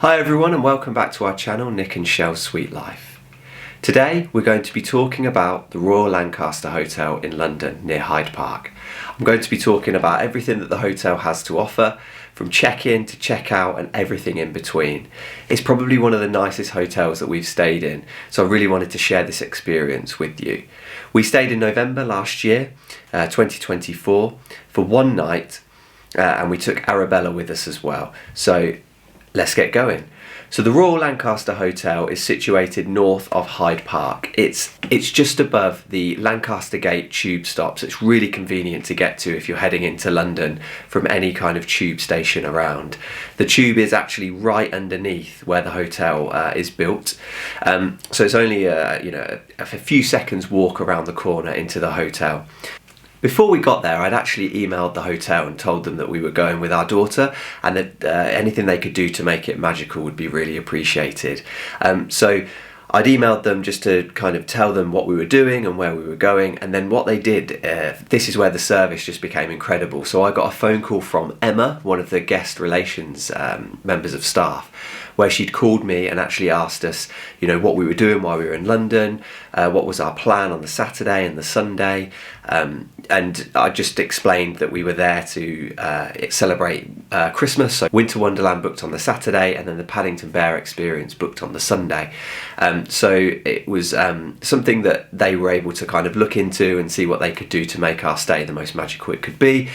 Hi everyone and welcome back to our channel, Nick and Shell's Sweet Life. Today we're going to be talking about the Royal Lancaster Hotel in London near Hyde Park. I'm going to be talking about everything that the hotel has to offer, from check-in to check-out and everything in between. It's probably one of the nicest hotels that we've stayed in, so I really wanted to share this experience with you. We stayed in November last year, 2024, for one night, and we took Arabella with us as well. So let's get going. So the Royal Lancaster Hotel is situated north of Hyde Park. It's just above the Lancaster Gate tube stop, so it's really convenient to get to if you're heading into London from any kind of tube station around. The tube is actually right underneath where the hotel is built, so it's only a few seconds walk around the corner into the hotel. Before we got there, I'd actually emailed the hotel and told them that we were going with our daughter and that anything they could do to make it magical would be really appreciated. So I'd emailed them just to kind of tell them what we were doing and where we were going, and then what they did, this is where the service just became incredible. So I got a phone call from Emma, one of the guest relations members of staff, where she'd called me and actually asked us, what we were doing while we were in London, what was our plan on the Saturday and the Sunday, and I just explained that we were there to celebrate Christmas. So Winter Wonderland booked on the Saturday, and then the Paddington Bear Experience booked on the Sunday. So it was something that they were able to kind of look into and see what they could do to make our stay the most magical it could be.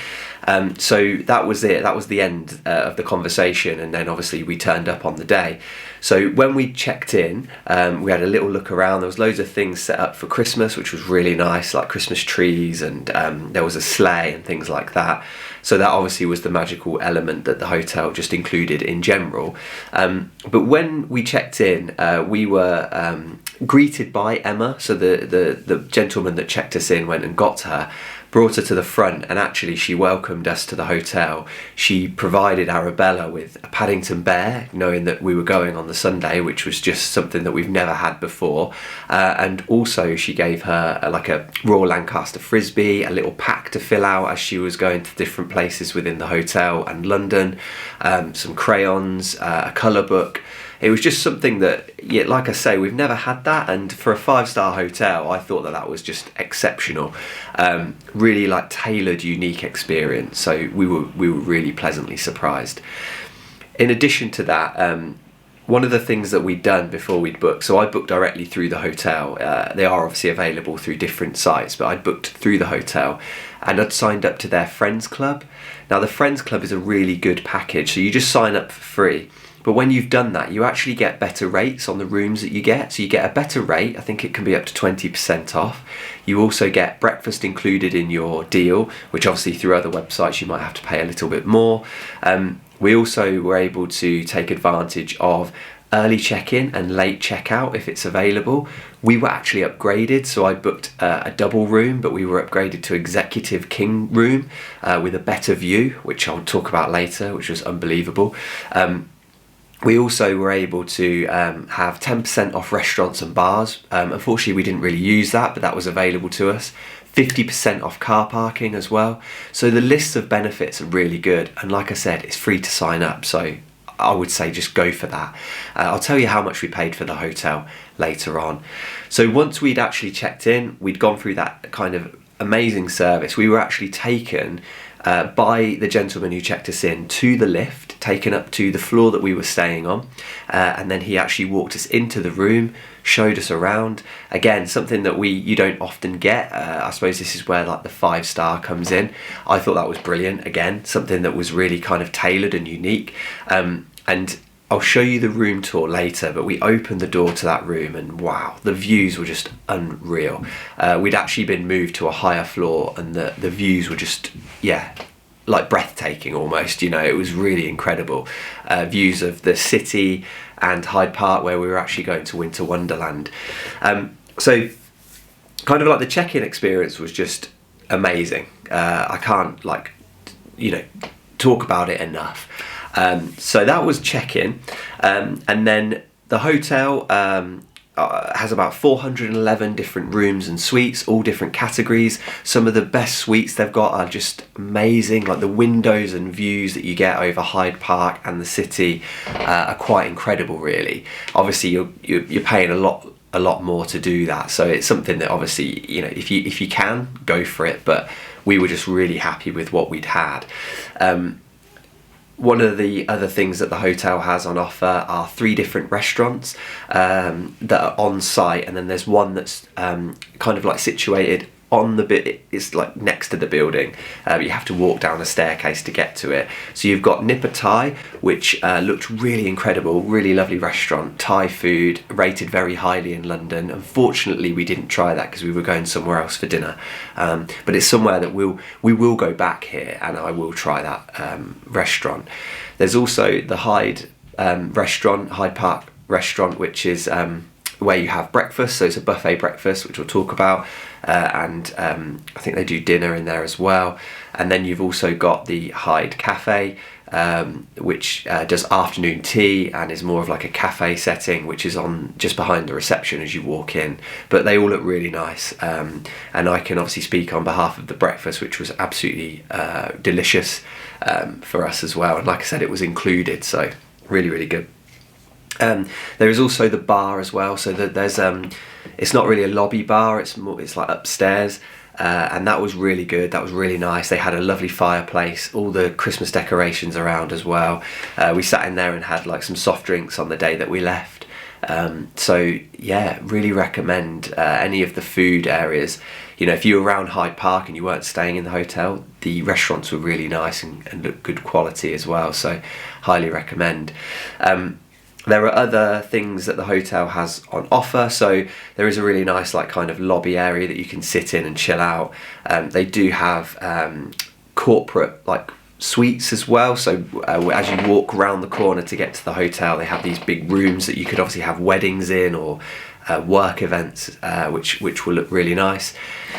So that was it. That was the end of the conversation, and then obviously we turned up on the day. So when we checked in, we had a little look around. There was loads of things set up for Christmas, which was really nice, like Christmas trees, and there was a sleigh and things like that. So that obviously was the magical element that the hotel just included in general. But when we checked in, we were greeted by Emma. So the gentleman that checked us in went and got her, brought her to the front, and actually she welcomed us to the hotel. She provided Arabella with a Paddington Bear, knowing that we were going on the Sunday, which was just something that we've never had before. And also she gave her like a Royal Lancaster Frisbee, a little pack to fill out as she was going to different places within the hotel and London, some crayons, a colour book. It was just something that, like I say, we've never had that, and for a 5-star hotel, I thought that was just exceptional. Really like tailored, unique experience. So we were really pleasantly surprised. In addition to that, one of the things that we'd done before we'd booked, so I booked directly through the hotel. They are obviously available through different sites, but I'd booked through the hotel, and I'd signed up to their Friends Club. Now the Friends Club is a really good package, so you just sign up for free. But when you've done that, you actually get better rates on the rooms that you get. So you get a better rate. I think it can be up to 20% off. You also get breakfast included in your deal, which obviously through other websites you might have to pay a little bit more. We also were able to take advantage of early check-in and late check-out if it's available. We were actually upgraded, so I booked a double room, but we were upgraded to executive king room with a better view, which I'll talk about later, which was unbelievable. We also were able to have 10% off restaurants and bars. Unfortunately, we didn't really use that, but that was available to us. 50% off car parking as well. So the list of benefits are really good. And like I said, it's free to sign up. So I would say just go for that. I'll tell you how much we paid for the hotel later on. So once we'd actually checked in, we'd gone through that kind of amazing service. We were actually taken by the gentleman who checked us in to the lift, taken up to the floor that we were staying on, and then he actually walked us into the room, showed us around. Again, something that you don't often get. I suppose this is where like the 5-star comes in. I thought that was brilliant. Again, something that was really kind of tailored and unique. And I'll show you the room tour later, but we opened the door to that room and wow, the views were just unreal. We'd actually been moved to a higher floor, and the views were just, like breathtaking almost. It was really incredible. Views of the city and Hyde Park, where we were actually going to Winter Wonderland. So kind of like the check-in experience was just amazing. I can't talk about it enough. So that was check-in, and then the hotel, has about 411 different rooms and suites, all different categories. Some of the best suites they've got are just amazing, like the windows and views that you get over Hyde Park and the city are quite incredible, really. Obviously you're paying a lot more to do that, so it's something that obviously, you know, if you can, go for it, but we were just really happy with what we'd had. One of the other things that the hotel has on offer are 3 different restaurants that are on site, and then there's one that's kind of like situated on the bit, it's like next to the building. You have to walk down a staircase to get to it. So you've got Nipper Thai, which looked really incredible, really lovely restaurant, Thai food, rated very highly in London. Unfortunately we didn't try that because we were going somewhere else for dinner, but it's somewhere that we will go back here, and I will try that restaurant. There's also the Hyde restaurant, Hyde Park restaurant, which is where you have breakfast, so it's a buffet breakfast, which we'll talk about, and I think they do dinner in there as well. And then you've also got the Hyde Cafe, which does afternoon tea and is more of like a cafe setting, which is on just behind the reception as you walk in. But they all look really nice, and I can obviously speak on behalf of the breakfast, which was absolutely delicious for us as well. And like I said, it was included, so really good. There is also the bar as well, so that there's it's not really a lobby bar, it's like upstairs, and that was really good, that was really nice. They had a lovely fireplace, all the Christmas decorations around as well. We sat in there and had like some soft drinks on the day that we left. So yeah, really recommend any of the food areas. You know, if you were around Hyde Park and you weren't staying in the hotel, the restaurants were really nice and looked good quality as well, so highly recommend. There are other things that the hotel has on offer, so there is a really nice like kind of lobby area that you can sit in and chill out. They do have corporate like suites as well, so as you walk around the corner to get to the hotel, they have these big rooms that you could obviously have weddings in, or work events, which will look really nice.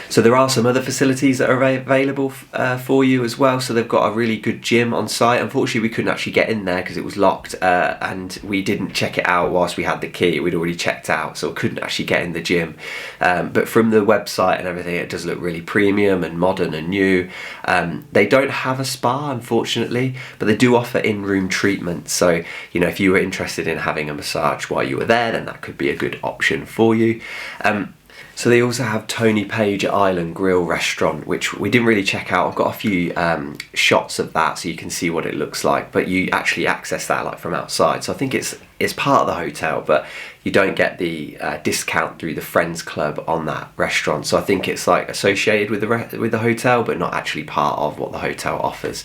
So there are some other facilities that are available for you as well. So they've got a really good gym on site. Unfortunately we couldn't actually get in there because it was locked, and we didn't check it out whilst we had the key. We'd already checked out, so we couldn't actually get in the gym, but from the website and everything, it does look really premium and modern and new. They don't have a spa, unfortunately, but they do offer in-room treatments, so you know, if you were interested in having a massage while you were there, then that could be a good option for you. So they also have Tony Page Island Grill restaurant, which we didn't really check out. I've got a few shots of that so you can see what it looks like, but you actually access that like from outside. So I think it's part of the hotel, but you don't get the discount through the Friends Club on that restaurant. So I think it's like associated with the hotel, but not actually part of what the hotel offers.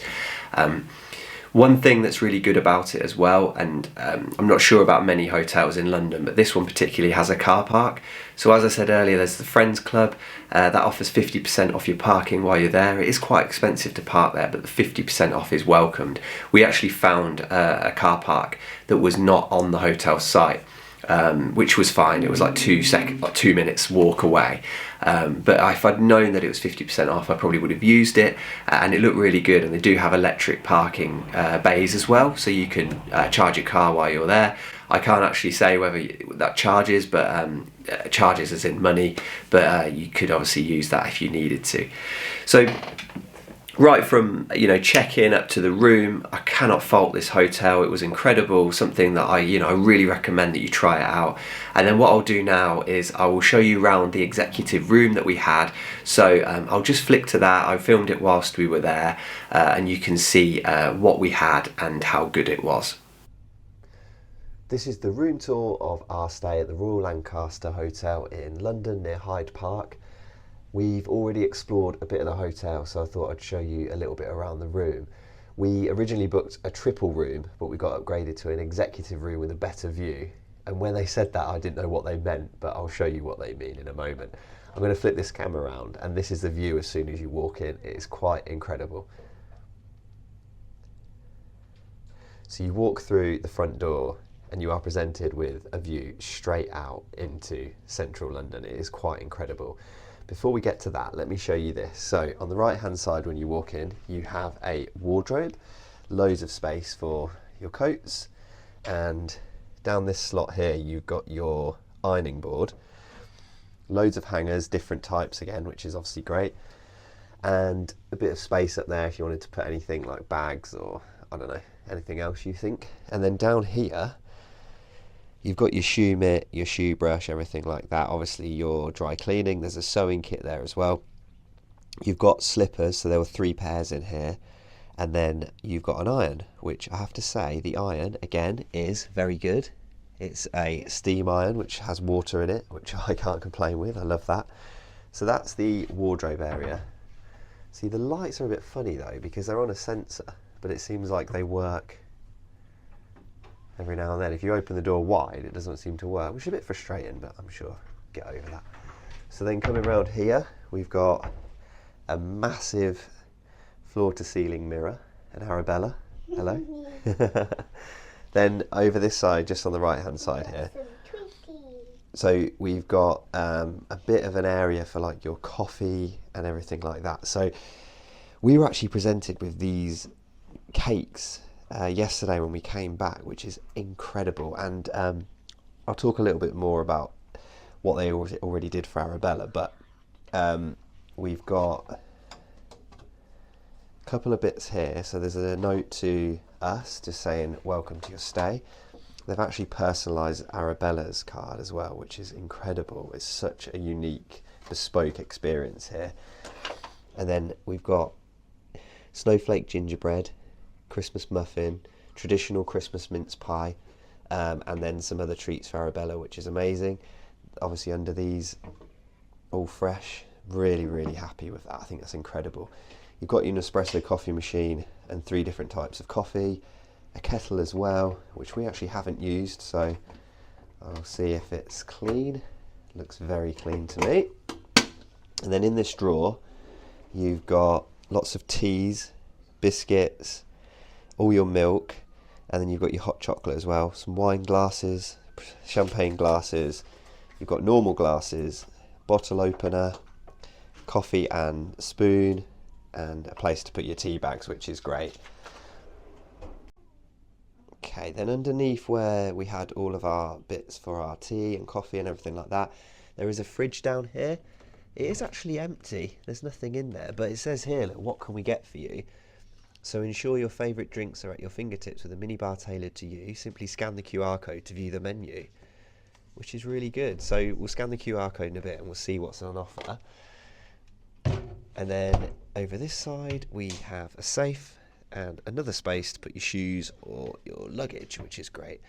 One thing that's really good about it as well, and I'm not sure about many hotels in London, but this one particularly has a car park. So as I said earlier, there's the Friends Club that offers 50% off your parking while you're there. It is quite expensive to park there, but the 50% off is welcomed. We actually found a car park that was not on the hotel site, which was fine. It was like 2 minutes walk away. But if I'd known that it was 50% off, I probably would have used it, and it looked really good. And they do have electric parking bays as well, so you can charge your car while you're there. I can't actually say whether that charges, but charges as in money, but you could obviously use that if you needed to. So right from, you know, check-in up to the room, I cannot fault this hotel. It was incredible, something that I really recommend that you try it out. And then what I'll do now is I will show you around the executive room that we had. So I'll just flick to that. I filmed it whilst we were there, and you can see what we had and how good it was. This is the room tour of our stay at the Royal Lancaster Hotel in London near Hyde Park. We've already explored a bit of the hotel, so I thought I'd show you a little bit around the room. We originally booked a triple room, but we got upgraded to an executive room with a better view. And when they said that, I didn't know what they meant, but I'll show you what they mean in a moment. I'm going to flip this camera around, and this is the view as soon as you walk in. It is quite incredible. So you walk through the front door, and you are presented with a view straight out into central London. It is quite incredible. Before we get to that, let me show you this. So on the right hand side when you walk in, you have a wardrobe, loads of space for your coats, and down this slot here you've got your ironing board. Loads of hangers, different types again, which is obviously great. And a bit of space up there if you wanted to put anything like bags or, I don't know, anything else you think. And then down here, you've got your shoe mitt, your shoe brush, everything like that. Obviously your dry cleaning, there's a sewing kit there as well. You've got slippers, so there were 3 pairs in here. And then you've got an iron, which I have to say, the iron, again, is very good. It's a steam iron, which has water in it, which I can't complain with. I love that. So that's the wardrobe area. See, the lights are a bit funny though, because they're on a sensor, but it seems like they work every now and then. If you open the door wide, it doesn't seem to work, which is a bit frustrating, but I'm sure I'll get over that. So then coming around here, we've got a massive floor-to-ceiling mirror, an Arabella. Hello. Then over this side, just on the right-hand side here, so we've got a bit of an area for like your coffee and everything like that. So we were actually presented with these cakes yesterday when we came back, which is incredible. And I'll talk a little bit more about what they already did for Arabella, but we've got a couple of bits here. So there's a note to us just saying welcome to your stay. They've actually personalised Arabella's card as well, which is incredible. It's such a unique, bespoke experience here. And then we've got snowflake gingerbread, Christmas muffin, traditional Christmas mince pie, and then some other treats for Arabella, which is amazing. Obviously under these, all fresh. Really, really happy with that. I think that's incredible. You've got your Nespresso coffee machine and 3 different types of coffee, a kettle as well, which we actually haven't used, so I'll see if it's clean. Looks very clean to me. And then in this drawer, you've got lots of teas, biscuits, all your milk, and then you've got your hot chocolate as well, some wine glasses, champagne glasses, you've got normal glasses, bottle opener, coffee and spoon, and a place to put your tea bags, which is great. Okay, then underneath where we had all of our bits for our tea and coffee and everything like that, there is a fridge down here. It is actually empty, there's nothing in there, but it says here, look, what can we get for you? So ensure your favourite drinks are at your fingertips with a minibar tailored to you. Simply scan the QR code to view the menu, which is really good. So we'll scan the QR code in a bit and we'll see what's on offer. And then over this side we have a safe and another space to put your shoes or your luggage, which is great.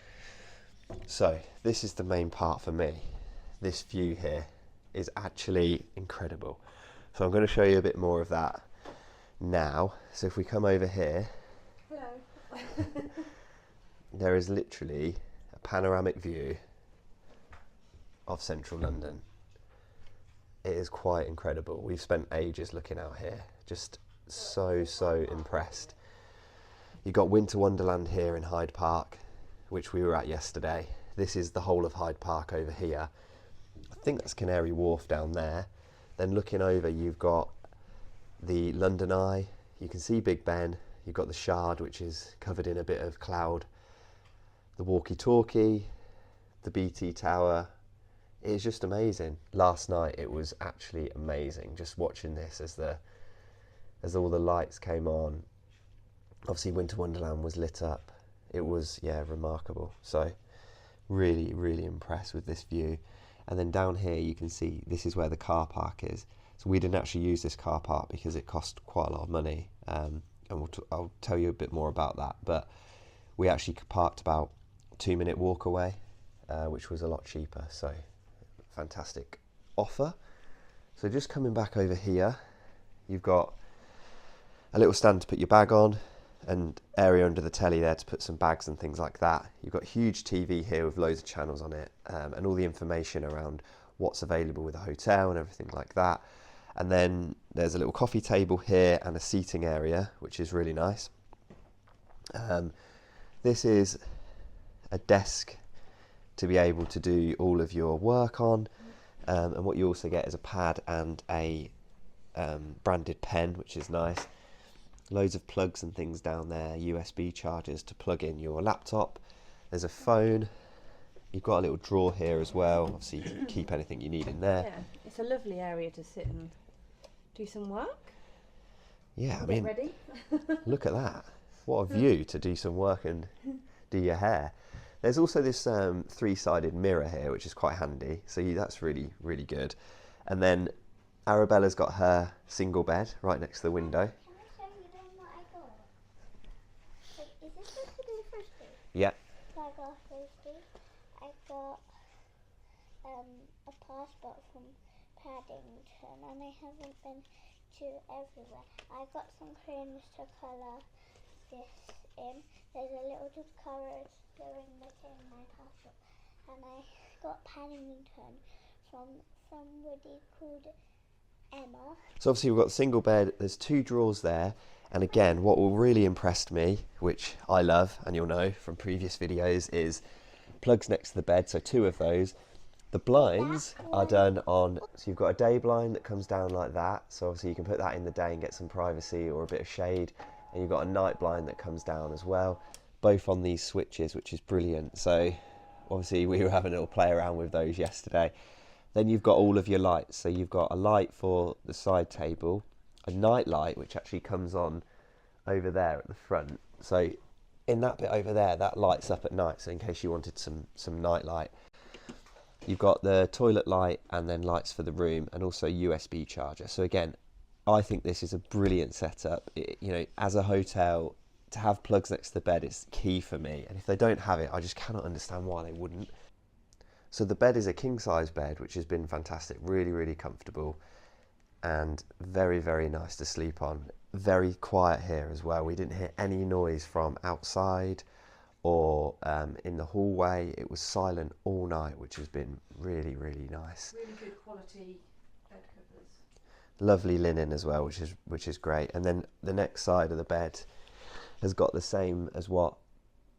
So this is the main part for me. This view here is actually incredible. So I'm going to show you a bit more of that now. So if we come over here, hello. There is literally a panoramic view of central London. It is quite incredible. We've spent ages looking out here, just so impressed. You've got Winter Wonderland here in Hyde Park, which we were at yesterday. This is the whole of Hyde Park over here. I think that's Canary Wharf down there. Then looking over, you've got the London Eye. You can see Big Ben. You've got the Shard, which is covered in a bit of cloud. The walkie-talkie, the BT Tower. It's just amazing. Last night it was actually amazing, just watching this as all the lights came on. Obviously Winter Wonderland was lit up. It was, yeah, remarkable. So really impressed with this view. And then down here you can see this is where the car park is. So we didn't actually use this car park because it cost quite a lot of money, and I'll tell you a bit more about that. But we actually parked about a 2-minute walk away, which was a lot cheaper. So fantastic offer. So just coming back over here, you've got a little stand to put your bag on, and area under the telly there to put some bags and things like that. You've got a huge TV here with loads of channels on it, and all the information around what's available with the hotel and everything like that. And then there's a little coffee table here and a seating area, which is really nice. This is a desk to be able to do all of your work on, and what you also get is a pad and a branded pen, which is nice. Loads of plugs and things down there, USB chargers to plug in your laptop. There's a phone, You've got a little drawer here as well. Obviously, you can keep anything you need in there. Yeah, it's a lovely area to sit and do some work. Yeah, I Get mean, ready. look at that. What a view to do some work and do your hair. There's also this three-sided mirror here, which is quite handy. So that's really, really good. And then Arabella's got her single bed right next to the window. Can I show you then what I got? Like, is this supposed to be the first thing? Yeah. So I got firstly, I got a passport from Paddington, and I haven't been to everywhere. I got some crayons to colour this in. There's a little discovery during in my passport, and I got Paddington from somebody called Emma. So obviously we've got the single bed, there's 2 drawers there, and again what really impressed me, which I love and you'll know from previous videos, is plugs next to the bed, so 2 of those. The blinds are done on, so you've got a day blind that comes down like that, so obviously you can put that in the day and get some privacy or a bit of shade, and you've got a night blind that comes down as well, both on these switches, which is brilliant. So obviously we were having a little play around with those yesterday. Then you've got all of your lights. So you've got a light for the side table, a night light, which actually comes on over there at the front. So in that bit over there, that lights up at night. So in case you wanted some night light. You've got the toilet light and then lights for the room, and also USB charger. So again, I think this is a brilliant setup. You know, as a hotel, to have plugs next to the bed is key for me. And if they don't have it, I just cannot understand why they wouldn't. So the bed is a king size bed, which has been fantastic, really, really comfortable and very, very nice to sleep on. Very quiet here as well. We didn't hear any noise from outside or in the hallway. It was silent all night, which has been really, really nice. Really good quality bed covers. Lovely linen as well, which is great. And then the next side of the bed has got the same as what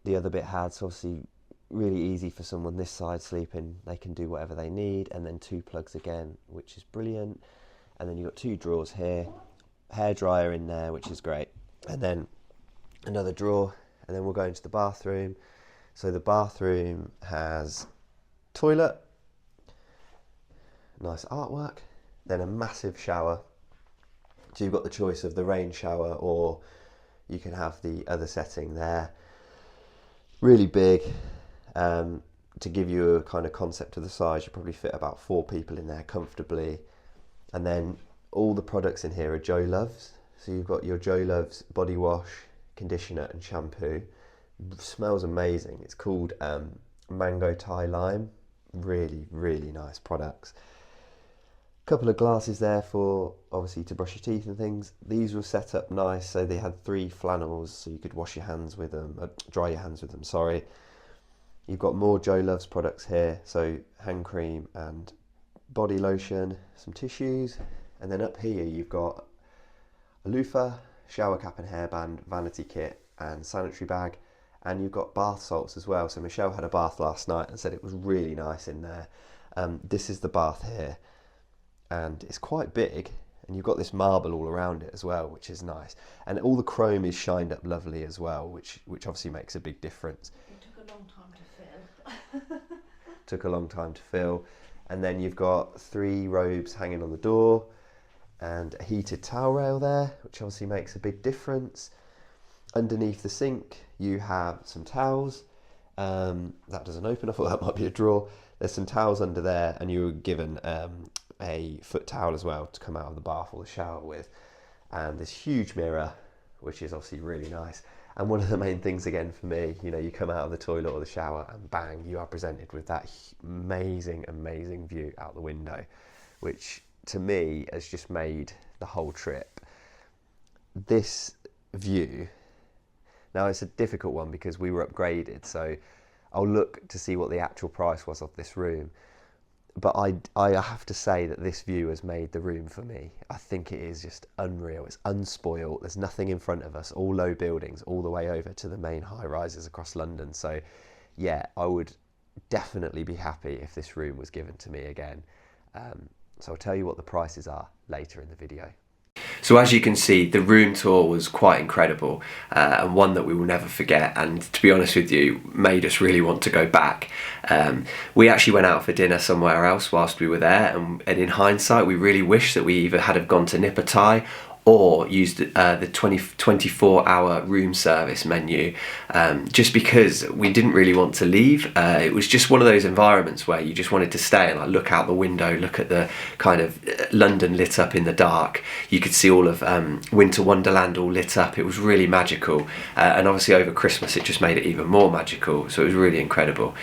the other bit had. So obviously really easy for someone this side sleeping, they can do whatever they need. And then 2 plugs again, which is brilliant. And then you've got 2 drawers here, hairdryer in there, which is great. And then another drawer, and then we'll go into the bathroom. So the bathroom has toilet, nice artwork, then a massive shower. So you've got the choice of the rain shower, or you can have the other setting there. Really big. To give you a kind of concept of the size, you probably fit about 4 people in there comfortably. And then all the products in here are Joe Loves. So you've got your Joe Loves body wash, conditioner and shampoo. It smells amazing. It's called Mango Thai Lime. Really, really nice products. Couple of glasses there for obviously to brush your teeth and things. These were set up nice, so they had 3 flannels so you could wash your hands with them, dry your hands with them, sorry. You've got more Joe Loves products here, so hand cream and body lotion, some tissues, and then up here you've got a loofah, shower cap and hairband, vanity kit and sanitary bag, and you've got bath salts as well. So Michelle had a bath last night and said it was really nice in there. This is the bath here, and it's quite big, and you've got this marble all around it as well, which is nice, and all the chrome is shined up lovely as well, which obviously makes a big difference. It took a long time to fill. Took a long time to fill. And then you've got 3 robes hanging on the door and a heated towel rail there, which obviously makes a big difference. Underneath the sink you have some towels. That doesn't open, I thought that might be a drawer. There's some towels under there, and you were given a foot towel as well to come out of the bath or the shower with. And this huge mirror, which is obviously really nice. And one of the main things again for me, you know, you come out of the toilet or the shower and bang, you are presented with that amazing, amazing view out the window, which to me has just made the whole trip. This view, now it's a difficult one because we were upgraded, so I'll look to see what the actual price was of this room. But I have to say that this view has made the room for me. I think it is just unreal. It's unspoilt. There's nothing in front of us, all low buildings, all the way over to the main high rises across London. So yeah, I would definitely be happy if this room was given to me again. So I'll tell you what the prices are later in the video. So as you can see, the room tour was quite incredible, and one that we will never forget, and to be honest with you, made us really want to go back. We actually went out for dinner somewhere else whilst we were there, and in hindsight we really wish that we either had have gone to Nippertai or used the 24-hour room service menu, just because we didn't really want to leave. It was just one of those environments where you just wanted to stay and like look out the window, look at the kind of London lit up in the dark. You could see all of Winter Wonderland all lit up. It was really magical, and obviously over Christmas it just made it even more magical, so it was really incredible.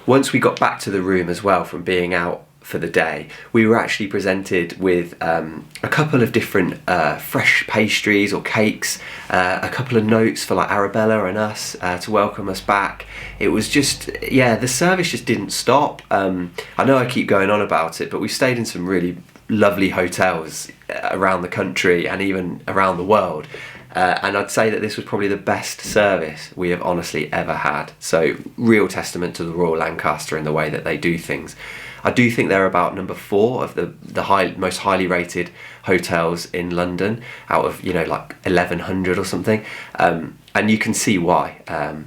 Once we got back to the room as well from being out for the day, we were actually presented with a couple of different fresh pastries or cakes, a couple of notes for like Arabella and us to welcome us back. It was just, yeah, the service just didn't stop. I know I keep going on about it, but we stayed in some really lovely hotels around the country and even around the world. And I'd say that this was probably the best service we have honestly ever had. So real testament to the Royal Lancaster in the way that they do things. I do think they're about number 4 of the most highly rated hotels in London out of, you know, like 1,100 or something. And you can see why.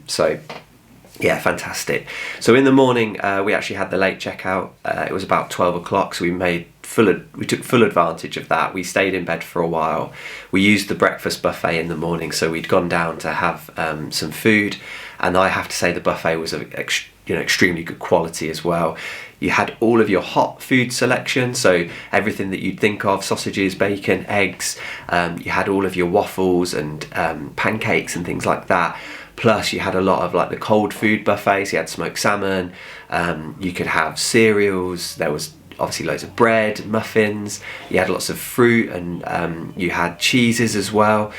So yeah, fantastic. So in the morning, we actually had the late checkout. It was about 12 o'clock, so we took full advantage of that. We stayed in bed for a while. We used the breakfast buffet in the morning, so we'd gone down to have some food, and I have to say the buffet was of extremely good quality as well. You had all of your hot food selection, so everything that you'd think of: sausages, bacon, eggs. You had all of your waffles and pancakes and things like that. Plus you had a lot of like the cold food buffets. You had smoked salmon, you could have cereals, there was obviously loads of bread, muffins, you had lots of fruit, and you had cheeses as well.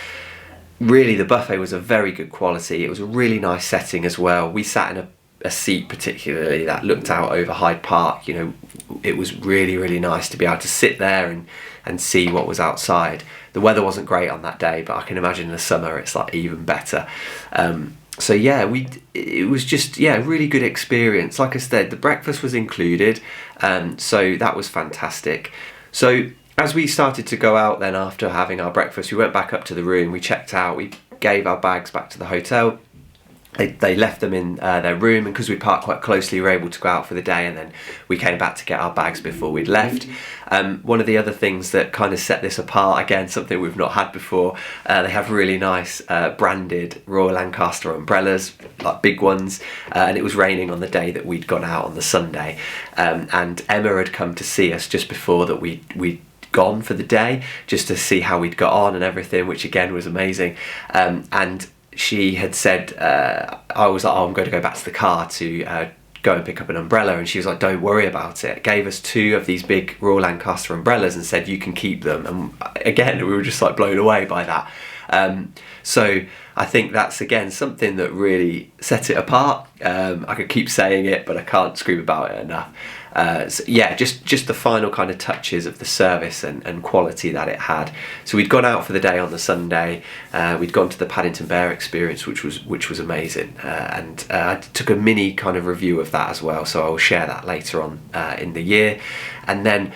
Really, the buffet was of very good quality. It was a really nice setting as well. We sat in a seat particularly that looked out over Hyde Park. You know, it was really, really nice to be able to sit there and see what was outside. The weather wasn't great on that day, but I can imagine in the summer it's like even better. So yeah, it was just, yeah, a really good experience. Like I said, the breakfast was included, so that was fantastic. So as we started to go out then after having our breakfast, we went back up to the room, we checked out, we gave our bags back to the hotel. They left them in their room, and because we parked quite closely, we were able to go out for the day, and then we came back to get our bags before we'd left. One of the other things that kind of set this apart, again, something we've not had before, they have really nice branded Royal Lancaster umbrellas, like big ones, and it was raining on the day that we'd gone out on the Sunday, and Emma had come to see us just before that we'd gone for the day, just to see how we'd got on and everything, which again was amazing. And she had said, I was like, oh, I'm going to go back to the car to go and pick up an umbrella, and she was like, don't worry about it. Gave us 2 of these big Royal Lancaster umbrellas and said, you can keep them. And again, we were just like blown away by that. So I think that's again something that really set it apart. I could keep saying it, but I can't scream about it enough. So yeah, just the final kind of touches of the service and quality that it had. So we'd gone out for the day on the Sunday. We'd gone to the Paddington Bear experience, which was amazing, and I took a mini kind of review of that as well. So I will share that later on in the year. And then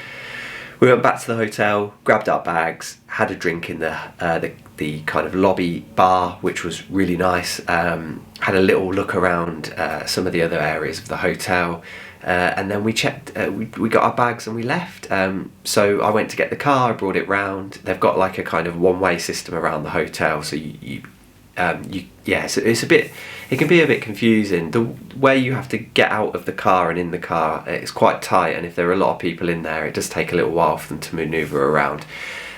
we went back to the hotel, grabbed our bags, had a drink in the kind of lobby bar, which was really nice. Had a little look around some of the other areas of the hotel. And then we checked, we got our bags and we left. So I went to get the car, I brought it round. They've got like a kind of one-way system around the hotel, so yeah, so it's a bit, it can be a bit confusing. The way you have to get out of the car and in the car, it's quite tight, and if there are a lot of people in there, it does take a little while for them to manoeuvre around.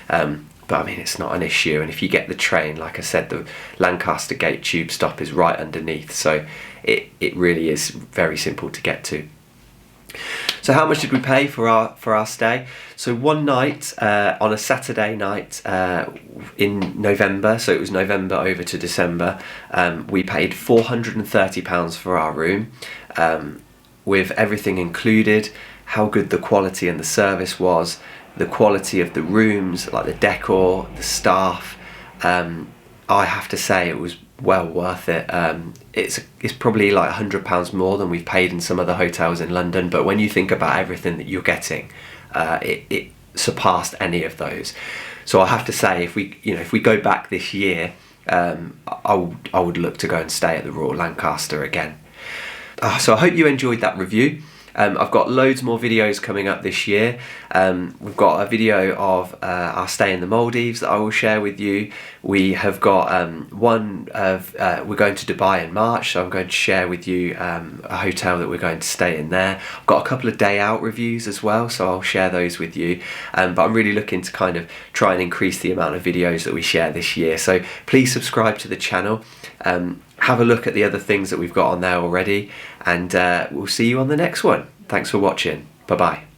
But I mean, it's not an issue, and if you get the train, like I said, the Lancaster Gate tube stop is right underneath, so it really is very simple to get to. So how much did we pay for our stay? So one night, on a Saturday night in November, so it was November over to December, we paid £430 for our room, with everything included. How good the quality and the service was, the quality of the rooms, like the decor, the staff. I have to say it was well worth it. It's probably like £100 more than we've paid in some other hotels in London, but when you think about everything that you're getting, it surpassed any of those. So I have to say, if we go back this year, I would look to go and stay at the Royal Lancaster again. So I hope you enjoyed that review. I've got loads more videos coming up this year. We've got a video of our stay in the Maldives that I will share with you. We have got one of, we're going to Dubai in March, so I'm going to share with you a hotel that we're going to stay in there. I've got a couple of day out reviews as well, so I'll share those with you. But I'm really looking to kind of try and increase the amount of videos that we share this year. So please subscribe to the channel. Have a look at the other things that we've got on there already, and we'll see you on the next one. Thanks for watching. Bye bye.